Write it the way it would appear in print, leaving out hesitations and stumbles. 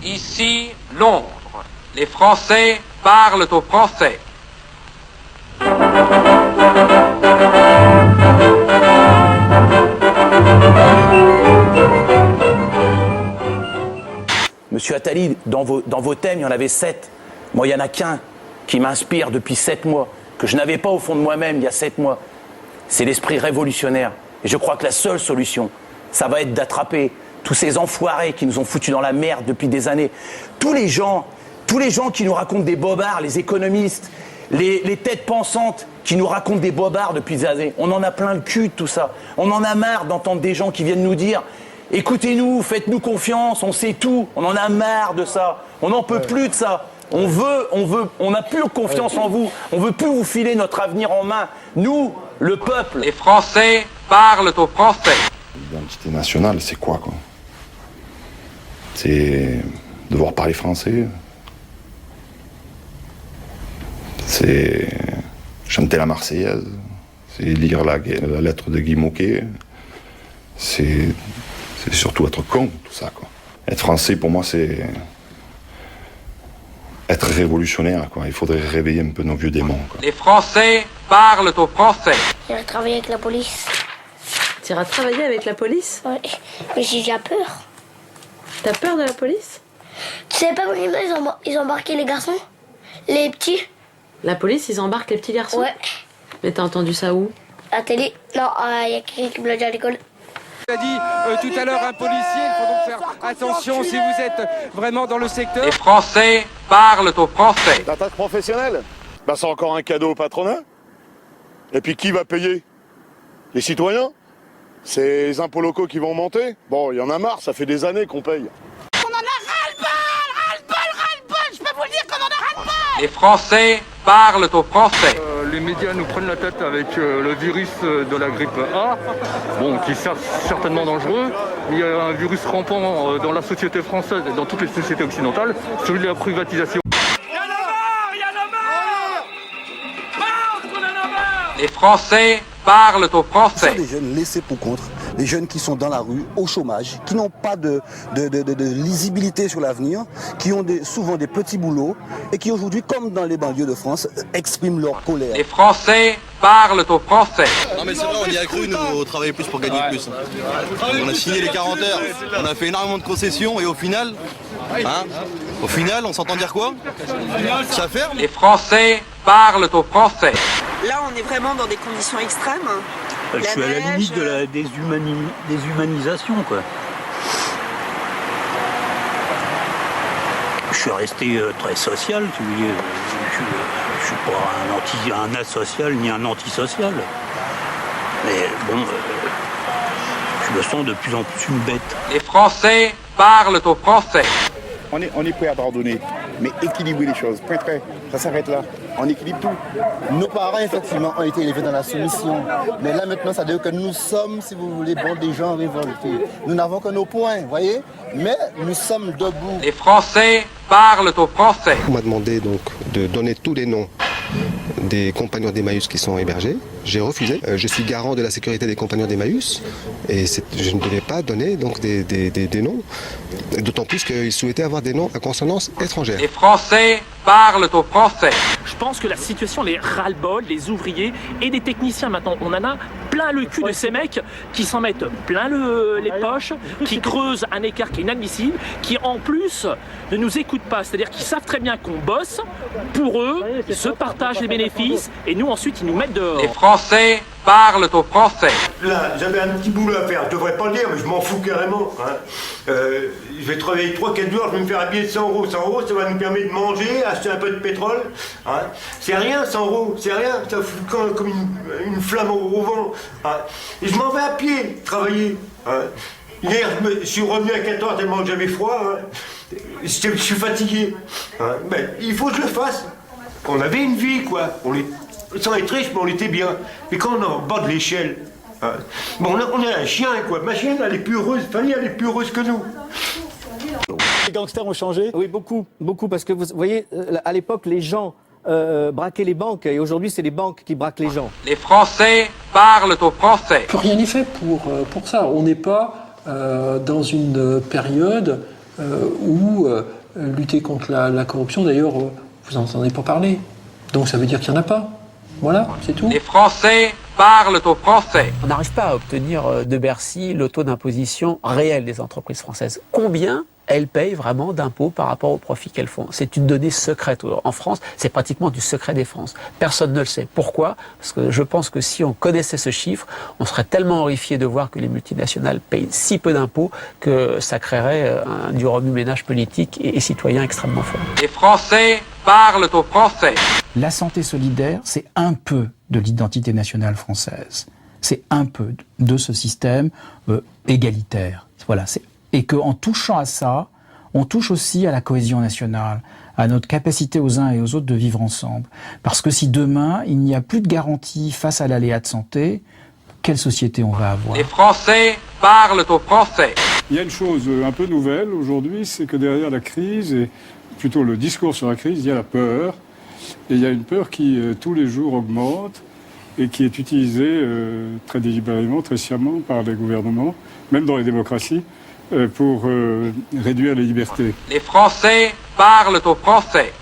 Ici, Londres. Les Français parlent aux Français. Monsieur Attali, dans vos thèmes, il y en avait 7. Moi, il n'y en a qu'un qui m'inspire depuis 7 mois, que je n'avais pas au fond de moi-même il y a 7 mois. C'est l'esprit révolutionnaire. Et je crois que la seule solution, ça va être d'attraper tous ces enfoirés qui nous ont foutus dans la merde depuis des années. Tous les gens qui nous racontent des bobards, les économistes, les têtes pensantes qui nous racontent des bobards depuis des années. On en a plein le cul de tout ça. On en a marre d'entendre des gens qui viennent nous dire « Écoutez-nous, faites-nous confiance, on sait tout. » On en a marre de ça. On n'en peut plus de ça. On n'a plus confiance en vous. On veut plus vous filer notre avenir en main. Nous, le peuple. Les Français parlent aux Français. L'identité nationale, c'est quoi? C'est devoir parler français. C'est chanter la Marseillaise. C'est lire la lettre de Guy Môquet. C'est surtout être con, tout ça, quoi. Être français, pour moi, c'est être révolutionnaire, quoi. Il faudrait réveiller un peu nos vieux démons, quoi. Les Français parlent aux Français. J'irai travailler avec la police. Tu iras travailler avec la police? Ouais, mais j'ai déjà peur. T'as peur de la police? Tu sais pas comment ils ont embarqué les garçons? Les petits? La police, ils embarquent les petits garçons? Ouais. Mais t'as entendu ça où? À la télé? Non, il y a quelqu'un qui me l'a dit à l'école. A dit tout à l'heure un policier, il faut donc faire attention si vous êtes vraiment dans le secteur. Les Français parlent aux Français. L'attaque professionnelle, c'est encore un cadeau au patronat. Et puis qui va payer? Les citoyens? C'est les impôts locaux qui vont monter? Bon, il y en a marre, ça fait des années qu'on paye. On en a ras-le-bol, je peux vous le dire qu'on en a ras-le-bol. Les Français parlent aux Français. Les médias nous prennent la tête avec le virus de la grippe A, qui est certainement dangereux. Il y a un virus rampant dans la société française et dans toutes les sociétés occidentales, celui de la privatisation. Les Français parlent aux Français. Ce sont des jeunes laissés pour compte, des jeunes qui sont dans la rue, au chômage, qui n'ont pas de lisibilité sur l'avenir, qui ont souvent des petits boulots et qui aujourd'hui, comme dans les banlieues de France, expriment leur colère. Les Français parlent aux Français. Non mais c'est vrai, on y a cru, nous, on travaillait plus pour gagner plus. On a signé les 40 heures, on a fait énormément de concessions et au final, on s'entend dire quoi? Ça ferme. Les Français parlent aux Français. Là, on est vraiment dans des conditions extrêmes. Je suis à la limite de la déshumanisation, quoi. Je suis resté très social, tu veux dire. Je suis pas un asocial ni un antisocial. Mais bon, je me sens de plus en plus une bête. Les Français parlent aux Français. On est prêt à pardonner, mais équilibrer les choses. Point très, ça s'arrête là. On équilibre tout. Nos parents, effectivement, ont été élevés dans la soumission. Mais là, maintenant, ça veut dire que nous sommes, si vous voulez, des gens révoltés. Nous n'avons que nos points, vous voyez? Mais nous sommes debout. Les Français parlent aux Français. On m'a demandé donc de donner tous les noms des compagnons d'Emmaüs qui sont hébergés. J'ai refusé. Je suis garant de la sécurité des compagnons d'Emmaüs et je ne devais pas donner donc des noms. D'autant plus qu'ils souhaitaient avoir des noms à consonance étrangère. Les Français parlent aux Français. Je pense que la situation, les ras-le-bol, les ouvriers et des techniciens maintenant, on en a plein le cul de ces mecs qui s'en mettent plein les poches, qui creusent un écart qui est inadmissible, qui en plus ne nous écoutent pas. C'est-à-dire qu'ils savent très bien qu'on bosse pour eux, ils se partagent les bénéfices et nous ensuite ils nous mettent dehors. Les Français parlent aux Français. Là, j'avais un petit boulot à faire, je devrais pas le dire, mais je m'en fous carrément. Je vais travailler 3-4 jours, je vais me faire un billet de 100 euros. 100 euros, ça va nous permettre de manger, acheter un peu de pétrole. C'est rien, 100 euros, c'est rien, ça fout comme une flamme au vent. Et je m'en vais à pied travailler. Hier, je suis revenu à 14 tellement que j'avais froid. Je suis fatigué. Mais il faut que je le fasse. On avait une vie, quoi. Sans être riche, mais on était bien. Mais quand on est en bas de l'échelle, on est un chien, quoi. Ma chienne, elle est plus heureuse. Fanny, elle est plus heureuse que nous. Les gangsters ont changé? Oui, beaucoup, parce que vous voyez, à l'époque, les gens braquaient les banques, et aujourd'hui, c'est les banques qui braquent les gens. Les Français parlent aux Français. Rien n'est fait pour ça. On n'est pas dans une période ou lutter contre la corruption. D'ailleurs, vous n'en entendez pas parler. Donc ça veut dire qu'il n'y en a pas. Voilà, c'est tout. Les Français parlent aux Français. On n'arrive pas à obtenir de Bercy le taux d'imposition réel des entreprises françaises. Combien elles payent vraiment d'impôts par rapport aux profits qu'elles font? C'est une donnée secrète. En France, c'est pratiquement du secret défense. Personne ne le sait. Pourquoi? Parce que je pense que si on connaissait ce chiffre, on serait tellement horrifié de voir que les multinationales payent si peu d'impôts que ça créerait du remue-ménage politique et citoyen extrêmement fort. Les Français parlent aux Français. La santé solidaire, c'est un peu de l'identité nationale française. C'est un peu de ce système égalitaire. Voilà, et qu'en touchant à ça, on touche aussi à la cohésion nationale, à notre capacité aux uns et aux autres de vivre ensemble. Parce que si demain, il n'y a plus de garantie face à l'aléa de santé, quelle société on va avoir? Les Français parlent aux Français. Il y a une chose un peu nouvelle aujourd'hui, c'est que derrière la crise, et plutôt le discours sur la crise, il y a la peur. Et il y a une peur qui, tous les jours, augmente et qui est utilisée très délibérément, très sciemment par les gouvernements, même dans les démocraties, pour réduire les libertés. Les Français parlent aux Français.